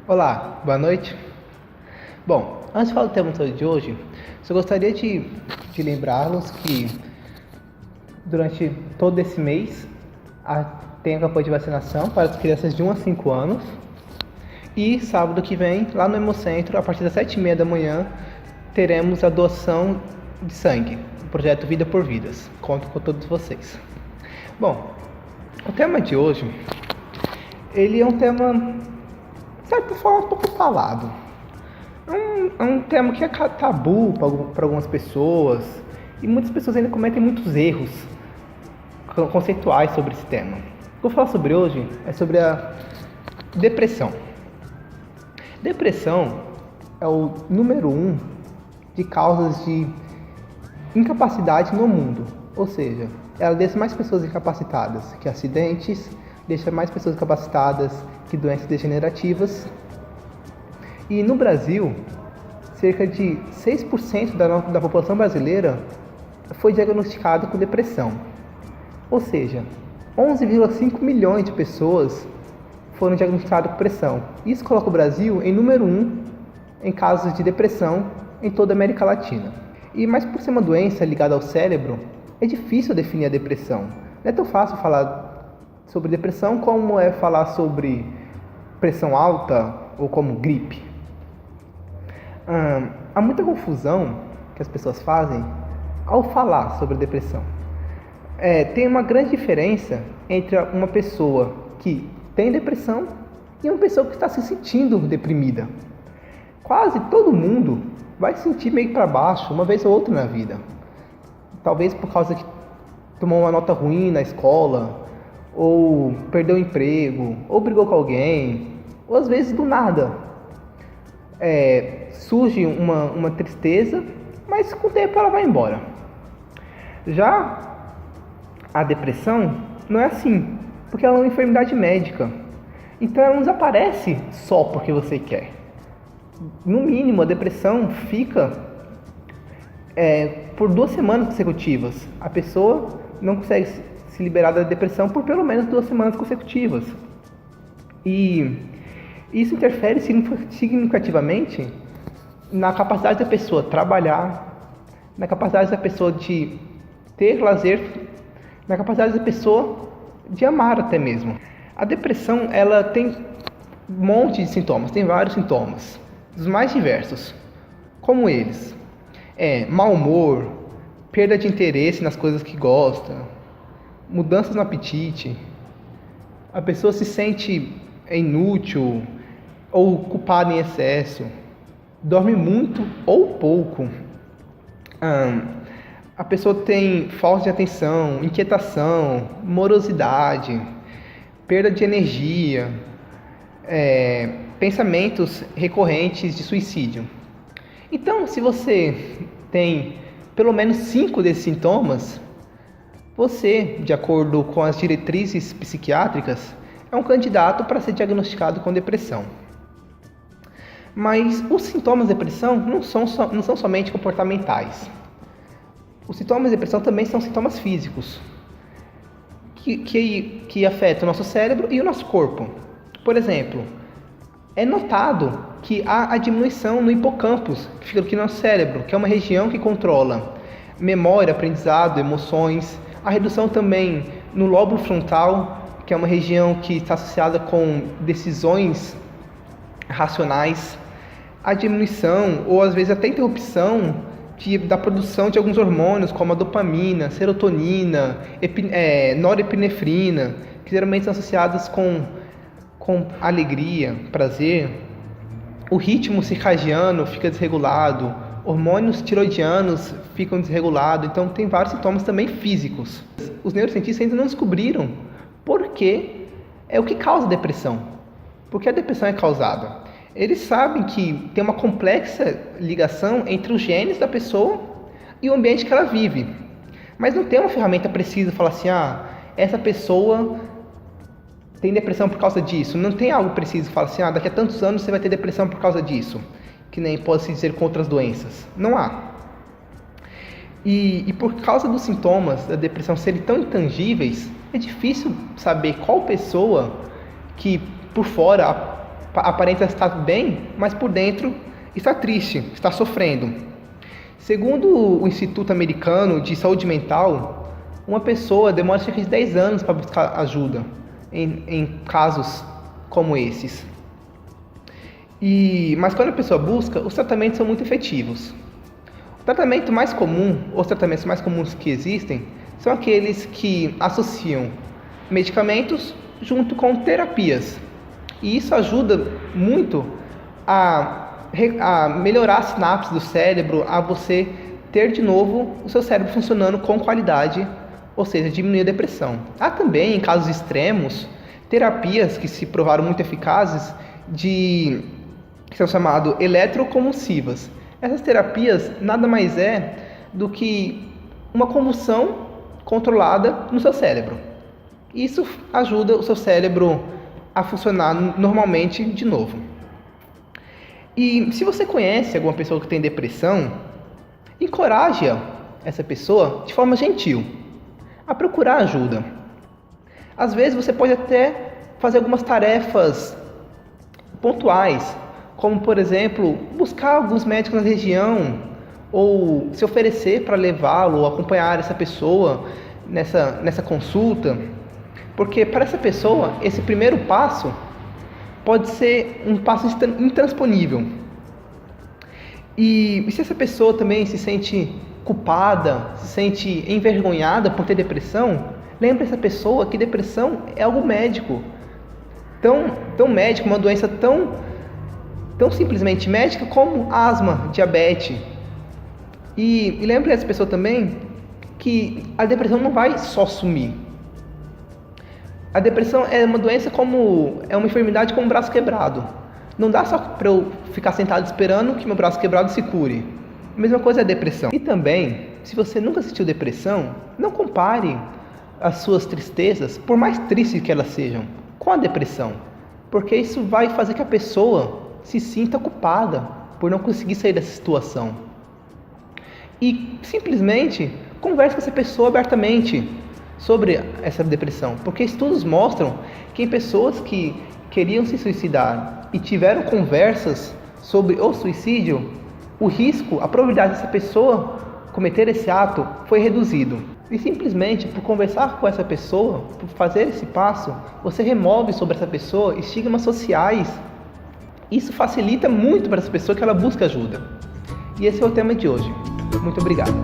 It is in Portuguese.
Olá, boa noite. Bom, antes de falar do tema de hoje, só gostaria de lembrá-los que durante todo esse mês tem a campanha de vacinação para as crianças de 1 a 5 anos e sábado que vem, lá no Hemocentro, a partir das 7h30 da manhã, teremos a doação de sangue, o projeto Vida por Vidas. Conto com todos vocês. Bom, o tema de hoje, ele é um tema, de certa forma, um pouco falado. É um tema que é tabu para algumas pessoas e muitas pessoas ainda cometem muitos erros conceituais sobre esse tema. O que eu vou falar sobre hoje é sobre a depressão. Depressão é o número 1 de causas de incapacidade no mundo, ou seja, ela deixa mais pessoas incapacitadas que acidentes, deixa mais pessoas incapacitadas que doenças degenerativas. E no Brasil, cerca de 6% da população brasileira foi diagnosticada com depressão. Ou seja, 11,5 milhões de pessoas foram diagnosticadas com depressão. Isso coloca o Brasil em número 1 em casos de depressão em toda a América Latina. Mas por ser uma doença ligada ao cérebro, é difícil definir a depressão. Não é tão fácil falar sobre depressão como é falar sobre pressão alta ou como gripe. Há muita confusão que as pessoas fazem ao falar sobre depressão. Tem uma grande diferença entre uma pessoa que tem depressão e uma pessoa que está se sentindo deprimida. Quase todo mundo vai se sentir meio para baixo uma vez ou outra na vida. Talvez por causa que tomou uma nota ruim na escola, ou perdeu o emprego, ou brigou com alguém, ou às vezes do nada. Surge uma tristeza, mas com o tempo ela vai embora. Já a depressão não é assim, porque ela é uma enfermidade médica. Então ela não desaparece só porque você quer. No mínimo, a depressão fica por 2 semanas consecutivas. A pessoa não consegue se liberar da depressão por pelo menos 2 semanas consecutivas. E isso interfere significativamente na capacidade da pessoa trabalhar, na capacidade da pessoa de ter lazer, na capacidade da pessoa de amar até mesmo. A depressão, ela tem um monte de sintomas, tem vários sintomas, os mais diversos, como eles: mau humor, perda de interesse nas coisas que gosta, mudanças no apetite, a pessoa se sente inútil ou culpada em excesso, dorme muito ou pouco, a pessoa tem falta de atenção, inquietação, morosidade, perda de energia, pensamentos recorrentes de suicídio. Então, se você tem pelo menos 5 desses sintomas, você, de acordo com as diretrizes psiquiátricas, é um candidato para ser diagnosticado com depressão. Mas os sintomas de depressão não são somente comportamentais. Os sintomas de depressão também são sintomas físicos, que afetam o nosso cérebro e o nosso corpo. Por exemplo, é notado que há a diminuição no hipocampus, que fica aqui no nosso cérebro, que é uma região que controla memória, aprendizado, emoções. A redução também no lóbulo frontal, que é uma região que está associada com decisões racionais. A diminuição, ou às vezes até interrupção, da produção de alguns hormônios, como a dopamina, serotonina, norepinefrina, que geralmente são associadas com alegria, prazer. O ritmo circadiano fica desregulado, hormônios tiroidianos ficam desregulados, então tem vários sintomas também físicos. Os neurocientistas ainda não descobriram o que causa a depressão, por que a depressão é causada. Eles sabem que tem uma complexa ligação entre os genes da pessoa e o ambiente que ela vive, mas não tem uma ferramenta precisa falar assim, essa pessoa tem depressão por causa disso. Não tem algo preciso falar assim, daqui a tantos anos você vai ter depressão por causa disso, que nem pode se dizer com outras doenças. Não há. E por causa dos sintomas da depressão serem tão intangíveis, é difícil saber qual pessoa que por fora aparenta estar bem, mas por dentro está triste, está sofrendo. Segundo o Instituto Americano de Saúde Mental, uma pessoa demora cerca de 10 anos para buscar ajuda em casos como esses. Mas quando a pessoa busca, os tratamentos são muito efetivos. O tratamento mais comum, os tratamentos mais comuns que existem, são aqueles que associam medicamentos junto com terapias. E isso ajuda muito a melhorar as sinapses do cérebro, a você ter de novo o seu cérebro funcionando com qualidade, ou seja, diminuir a depressão. Há também, em casos extremos, terapias que se provaram muito eficazes que são chamadas eletroconvulsivas. Essas terapias nada mais é do que uma convulsão controlada no seu cérebro. Isso ajuda o seu cérebro a funcionar normalmente de novo. E se você conhece alguma pessoa que tem depressão, encoraje essa pessoa de forma gentil a procurar ajuda. Às vezes você pode até fazer algumas tarefas pontuais, como por exemplo, buscar alguns médicos na região ou se oferecer para levá-lo ou acompanhar essa pessoa nessa consulta, porque para essa pessoa esse primeiro passo pode ser um passo intransponível. E se essa pessoa também se sente culpada, se sente envergonhada por ter depressão, lembre essa pessoa que depressão é algo médico. Tão médico, uma doença tão simplesmente médica como asma, diabetes. E lembre essa pessoa também que a depressão não vai só sumir. A depressão é uma doença é uma enfermidade como um braço quebrado. Não dá só para eu ficar sentado esperando que meu braço quebrado se cure. A mesma coisa é a depressão. E também, se você nunca sentiu depressão, não compare as suas tristezas, por mais tristes que elas sejam, com a depressão. Porque isso vai fazer que a pessoa se sinta culpada por não conseguir sair dessa situação. E simplesmente converse com essa pessoa abertamente sobre essa depressão, porque estudos mostram que em pessoas que queriam se suicidar e tiveram conversas sobre o suicídio, o risco, a probabilidade dessa pessoa cometer esse ato foi reduzido. E simplesmente por conversar com essa pessoa, por fazer esse passo, você remove sobre essa pessoa estigmas sociais. Isso facilita muito para essa pessoa que ela busca ajuda. E esse é o tema de hoje. Muito obrigado.